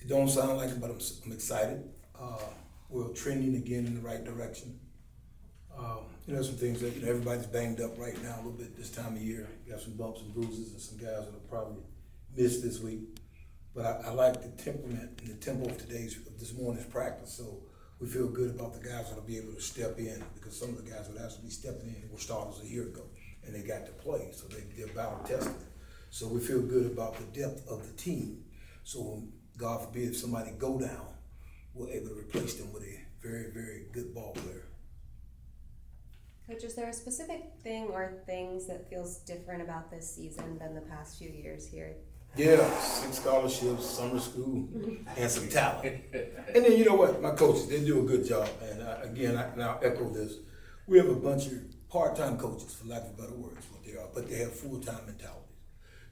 It don't sound like it, but I'm excited. We're trending again in the right direction. Some things that, everybody's banged up right now a little bit this time of year. You got some bumps and bruises and some guys that'll probably miss this week. But I like the temperament and the tempo of this morning's practice. So we feel good about the guys that'll be able to step in, because some of the guys that actually be stepping in were starters a year ago and they got to play. So they're battle tested. So we feel good about the depth of the team. So when, God forbid, if somebody go down, we're able to replace them with a very, very good ball player. Coach, is there a specific thing or things that feels different about this season than the past few years here? Yeah, 6 scholarships, summer school, and some talent. And then you know what? My coaches, they do a good job. And I'll echo this. We have a bunch of part-time coaches, for lack of better words, what they are, but they have full-time mentalities.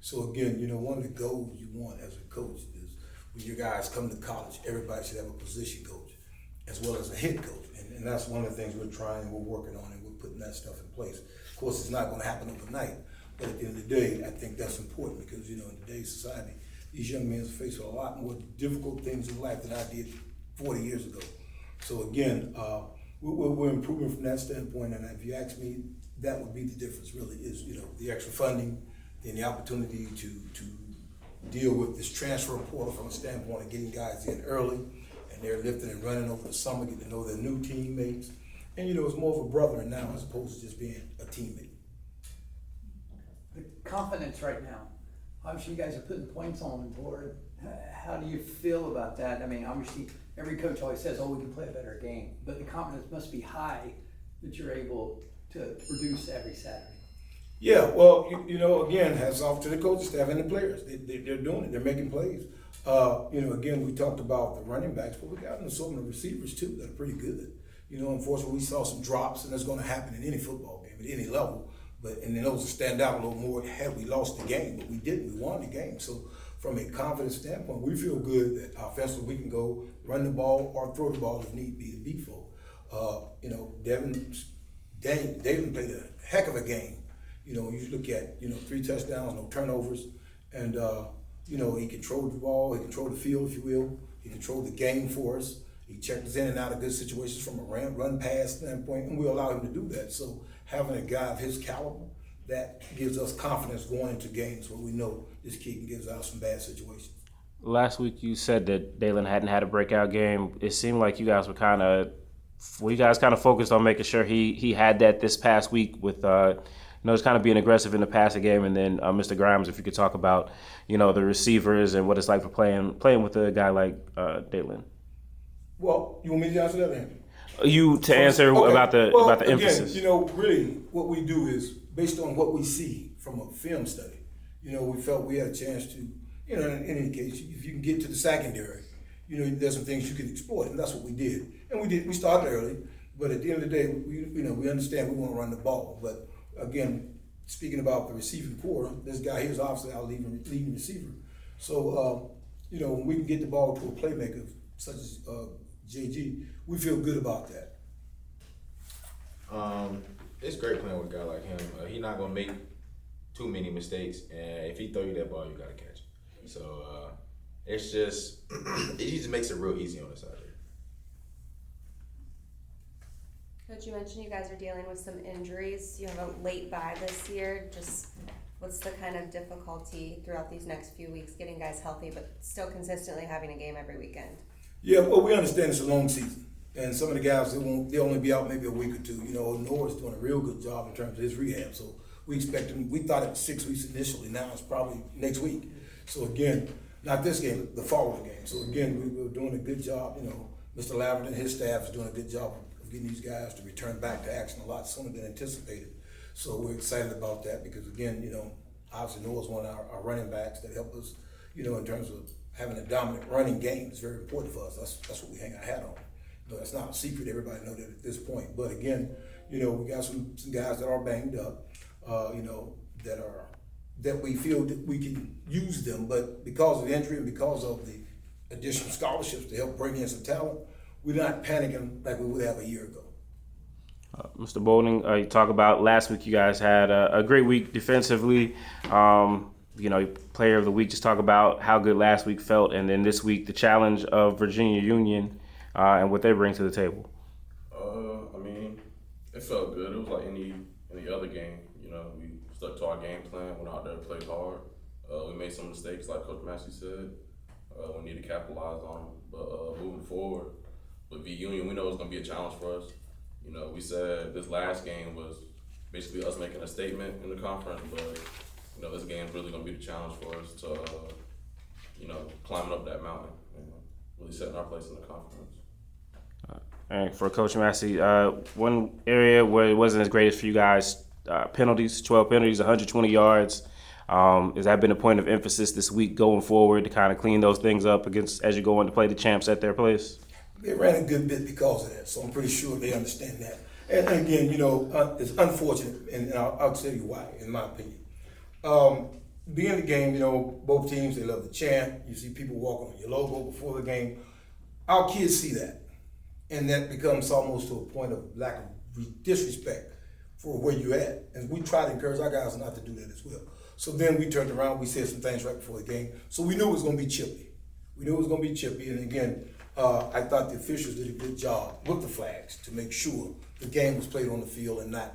So again, one of the goals you want as a coach is when your guys come to college, everybody should have a position coach as well as a head coach. And that's one of the things we're trying, we're working on, and we're putting that stuff in place. Of course, it's not going to happen overnight, but at the end of the day, I think that's important because, in today's society, these young men face a lot more difficult things in life than I did 40 years ago. So again, we're improving from that standpoint, and if you ask me, that would be the difference really is, the extra funding, then the opportunity to deal with this transfer portal from a standpoint of getting guys in early, and they're lifting and running over the summer, getting to know their new teammates. And it's more of a brother now as opposed to just being a teammate. The confidence right now, obviously you guys are putting points on the board. How do you feel about that? I mean, obviously every coach always says, we can play a better game, but the confidence must be high that you're able to produce every Saturday. Yeah, well, again, hats off to the coaching staff and the players. They're doing it. They're making plays. Again, we talked about the running backs, but we got an assortment of receivers too that are pretty good. Unfortunately, we saw some drops, and that's going to happen in any football game at any level. And then those will stand out a little more had we lost the game, but we didn't. We won the game. So from a confidence standpoint, we feel good that offensively we can go run the ball or throw the ball if need be to beat folk. David played a heck of a game. You look at 3 touchdowns, no turnovers, and he controlled the ball, he controlled the field, if you will. He controlled the game for us. He checked us in and out of good situations from a run pass standpoint, and we allow him to do that. So having a guy of his caliber, that gives us confidence going into games where we know this kid can get us out of some bad situations. Last week you said that Dalen hadn't had a breakout game. It seemed like you guys kind of focused on making sure he had that this past week with just kind of being aggressive in the passing game. And then Mr. Grimes, if you could talk about the receivers and what it's like for playing with a guy like Dalen. Well, you want me to answer that then? You to answer okay. about the emphasis. Really what we do is based on what we see from a film study. We felt we had a chance to, in any case, if you can get to the secondary, there's some things you can exploit, and that's what we did. And we started early, but at the end of the day, we understand we want to run the ball. But again, speaking about the receiving core, this guy here is obviously our leading receiver. So, when we can get the ball to a playmaker such as JG, we feel good about that. It's great playing with a guy like him. He's not gonna make too many mistakes, and if he throw you that ball, you gotta catch it. So it's just it just makes it real easy on us out there. Coach, you mentioned you guys are dealing with some injuries. You have a late bye this year. Just what's the kind of difficulty throughout these next few weeks getting guys healthy, but still consistently having a game every weekend? Yeah, well, we understand it's a long season, and some of the guys they'll only be out maybe a week or two. Noah's doing a real good job in terms of his rehab, so we expect him. We thought it was 6 weeks initially. Now it's probably next week. So again, not this game, the following game. So again, we're doing a good job. Mr. Laverne and his staff is doing a good job of getting these guys to return back to action a lot sooner than anticipated. So we're excited about that because again, obviously Noah's one of our running backs that help us, in terms of having a dominant running game is very important for us. That's what we hang our hat on. It's not a secret. Everybody knows that at this point. But again, we got some guys that are banged up, that we feel that we can use them. But because of the injury and because of the additional scholarships to help bring in some talent, we're not panicking like we would have a year ago. Mr. Bowlding, you talk about last week you guys had a great week defensively. player of the week. Just talk about how good last week felt, and then this week the challenge of Virginia Union and what they bring to the table. I mean, it felt good. It was like any other game. We stuck to our game plan, went out there, played hard. We made some mistakes, like Coach Massey said. We need to capitalize on them. But moving forward, with V Union, we know it's going to be a challenge for us. We said this last game was basically us making a statement in the conference, but this game's really going to be the challenge for us to, climbing up that mountain and really setting our place in the conference. And for Coach Massey, one area where it wasn't as great as for you guys, penalties, 12 penalties, 120 yards. Has that been a point of emphasis this week going forward to kind of clean those things up as you go on to play the champs at their place? They ran a good bit because of that, so I'm pretty sure they understand that. And again, it's unfortunate, and I'll tell you why, in my opinion. Being the game, both teams, they love the chant. You see people walking on your logo before the game. Our kids see that, and that becomes almost to a point of lack of disrespect for where you're at. And we try to encourage our guys not to do that as well. So then we turned around, we said some things right before the game. So we knew it was going to be chippy. And again, I thought the officials did a good job with the flags to make sure the game was played on the field and not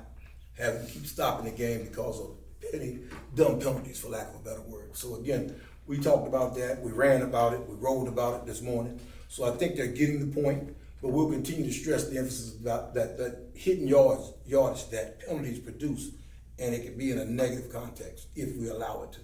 have to keep stopping the game because of petty, dumb penalties, for lack of a better word. So again, we talked about that, we ran about it, we rolled about it this morning. So I think they're getting the point, but we'll continue to stress the emphasis about that hitting yardage that penalties produce, and it can be in a negative context if we allow it to.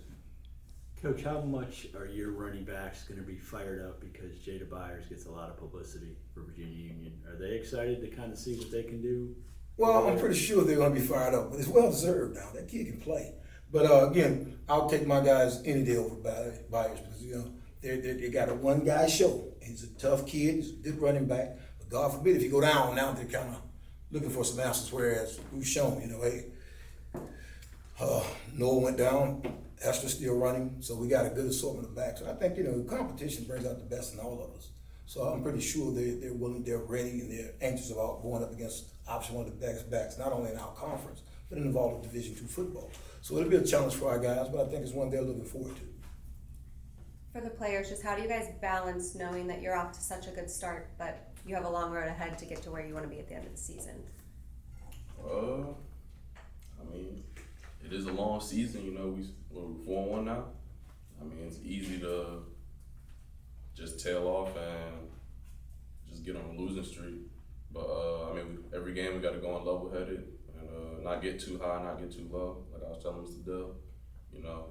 Coach, how much are your running backs going to be fired up because Jada Byers gets a lot of publicity for Virginia Union? Are they excited to kind of see what they can do? Well, I'm pretty sure they're going to be fired up, but it's well deserved now. That kid can play. But again, I'll take my guys any day over Byers because they got a one guy show. He's a tough kid. He's a good running back. But God forbid if you go down now, they're kind of looking for some answers. Whereas we've shown, Noah went down. Esther's still running, so we got a good assortment of backs. And I think, competition brings out the best in all of us. So I'm pretty sure they're willing, they're ready, and they're anxious about going up against option one of the best backs, not only in our conference, but in all of Division II football. So it'll be a challenge for our guys, but I think it's one they're looking forward to. For the players, just how do you guys balance knowing that you're off to such a good start, but you have a long road ahead to get to where you want to be at the end of the season? It is a long season, we're 4-1 now. It's easy to just tail off and just get on a losing streak. But every game we got to go on level-headed and not get too high, not get too low. Like I was telling Mr. Dill,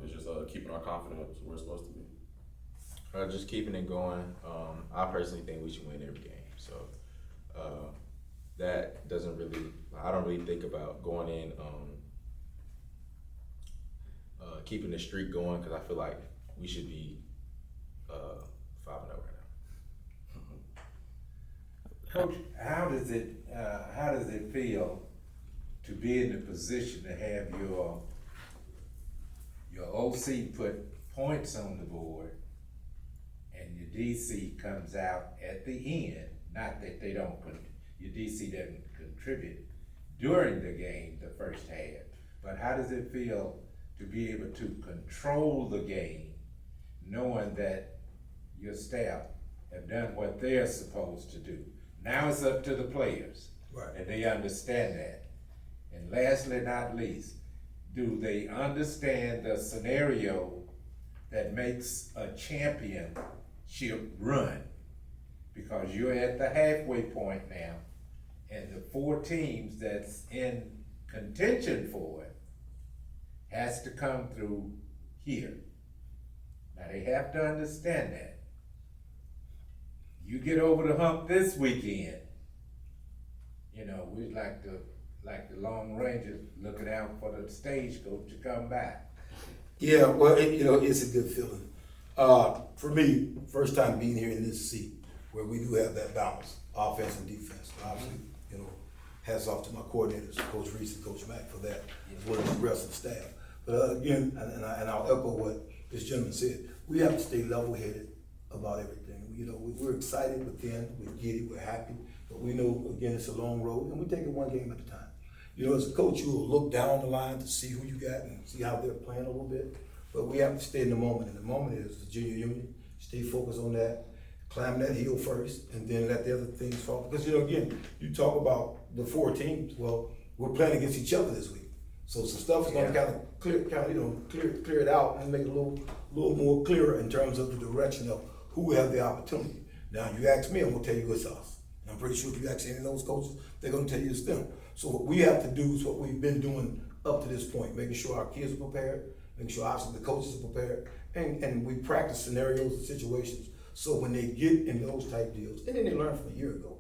it's just keeping our confidence where it's supposed to be. Just keeping it going. I personally think we should win every game. So that doesn't really, I don't really think about going in, keeping the streak going, because I feel like we should be 5-0 right now. Coach, how does it feel to be in the position to have your OC put points on the board and your DC comes out at the end? Not that they don't, your DC doesn't contribute during the game, the first half, but how does it feel to be able to control the game, knowing that your staff have done what they're supposed to do? Now it's up to the players, right, and they understand that. And lastly, not least, do they understand the scenario that makes a championship run? Because you're at the halfway point now, and the 4 teams that's in contention for it has to come through here. Now they have to understand that. You get over the hump this weekend, we like the Long Rangers looking out for the stagecoach to come back. Yeah, well, it's a good feeling. For me, first time being here in this seat, where we do have that balance, offense and defense. Obviously, hats off to my coordinators, Coach Reese and Coach Mack, for that, as well as the rest of the staff. But again, and I'll echo what this gentleman said, we have to stay level-headed about everything. We're excited within, we're giddy, we're happy, but we know, again, it's a long road, and we take it one game at a time. As a coach, you will look down the line to see who you got and see how they're playing a little bit. But we have to stay in the moment, and the moment is the junior union. Stay focused on that, climb that hill first, and then let the other things fall. Because, again, you talk about the 4 teams. Well, we're playing against each other this week, so some stuff is going to kind of clear it out and make it a little more clearer in terms of the direction of who will have the opportunity. Now, you ask me, I'm going to tell you it's us. And I'm pretty sure if you ask any of those coaches, they're going to tell you it's them. So what we have to do is what we've been doing up to this point, making sure our kids are prepared, making sure obviously the coaches are prepared, and we practice scenarios and situations so when they get in those type deals, and then they learn from a year ago.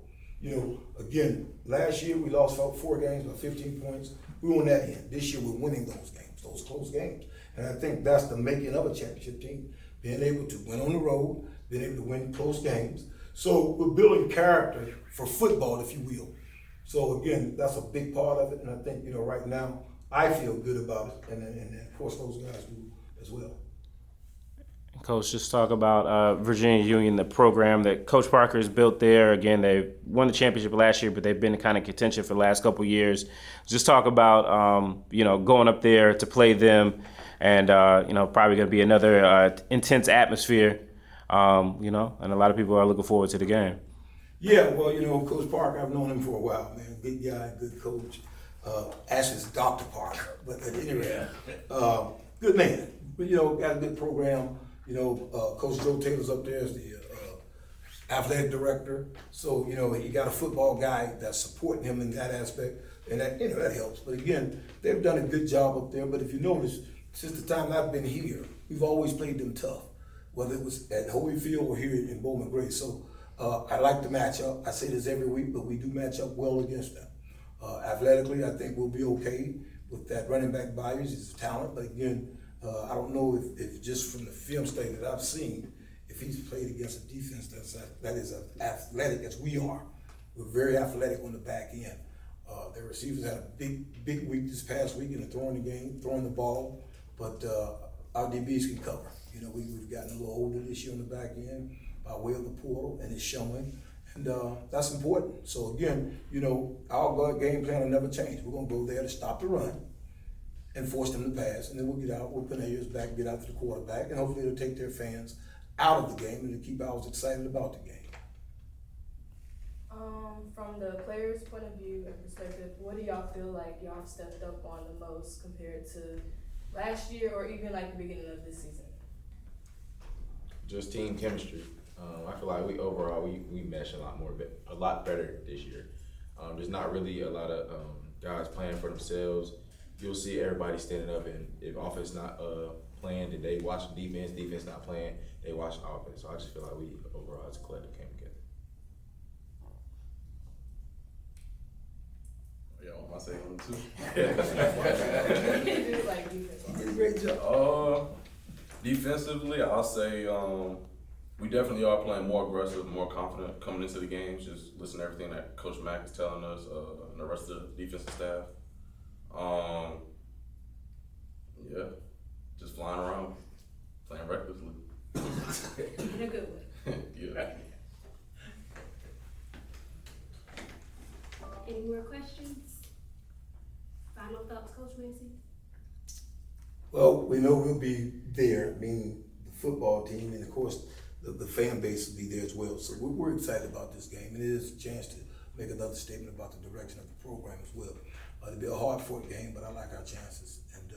Again, last year we lost 4 games by 15 points. We were on that end. This year we're winning those games, those close games. And I think that's the making of a championship team, being able to win on the road, being able to win close games. So we're building character for football, if you will. So again, that's a big part of it, and I think, right now, I feel good about it, and of course those guys do as well. Coach, just talk about Virginia Union, the program that Coach Parker has built there. Again, they won the championship last year, but they've been kind of contention for the last couple of years. Just talk about, going up there to play them, and, probably going to be another intense atmosphere, and a lot of people are looking forward to the game. Yeah, well, Coach Parker, I've known him for a while, man. Big guy, good coach. Actually, it's Dr. Parker, but at any rate, good man. But, got a good program. Coach Joe Taylor's up there as the athletic director. So, he got a football guy that's supporting him in that aspect, and that, that helps. But again, they've done a good job up there. But if you notice, since the time I've been here, we've always played them tough, whether it was at Holyfield or here in Bowman Gray. So, I like the matchup. I say this every week, but we do match up well against them. Athletically, I think we'll be okay with that running back Byers. He's a talent, but again, I don't know if just from the film study that I've seen, if he's played against a defense that is as athletic as we are. We're very athletic on the back end. Their receivers had a big week this past week in the throwing the ball, but our DBs can cover. We've gotten a little older this year on the back end by way of the portal, and it's showing. And that's important. So again, our game plan will never change. We're going to go there to stop the run and force them to pass, and then we'll get out, we'll put our ears back, get out to the quarterback, and hopefully it'll take their fans out of the game and to keep ours excited about the game. From the players' point of view and perspective, what do y'all feel like y'all have stepped up on the most compared to last year or even like the beginning of this season? Just team chemistry. I feel like we mesh a lot better this year. There's not really a lot of guys playing for themselves. You'll see everybody standing up, and if offense not playing, then they watch defense. Defense not playing, they watch offense. So I just feel like we overall as a collective came together. Yo, I say him too. He did a great job. Defensively, I'll say we definitely are playing more aggressive, more confident coming into the games. Just listen to everything that Coach Mack is telling us and the rest of the defensive staff. Yeah, just flying around, playing recklessly. In a good way. Yeah. Any more questions? Final thoughts, Coach Massey? Well, we know we'll be there, meaning the football team, and of course the fan base will be there as well. So we're excited about this game, and it is a chance to make another statement about the direction of the program as well. It'll be a hard-fought game, but I like our chances, and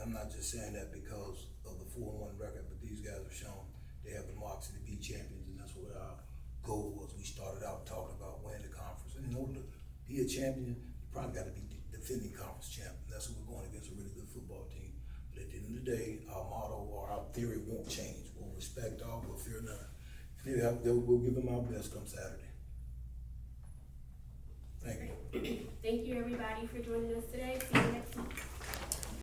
I'm not just saying that because of the 4-1 record, but these guys have shown they have the marks to be champions, and that's what our goal was. We started out talking about winning the conference, and in order to be a champion, you probably got to be defending conference champ, and that's what we're going against a really good football team. But at the end of the day, our motto or our theory won't change. We'll respect all, we'll fear none. And we'll give them our best come Saturday. Thank you. Thank you, everybody, for joining us today. See you next week.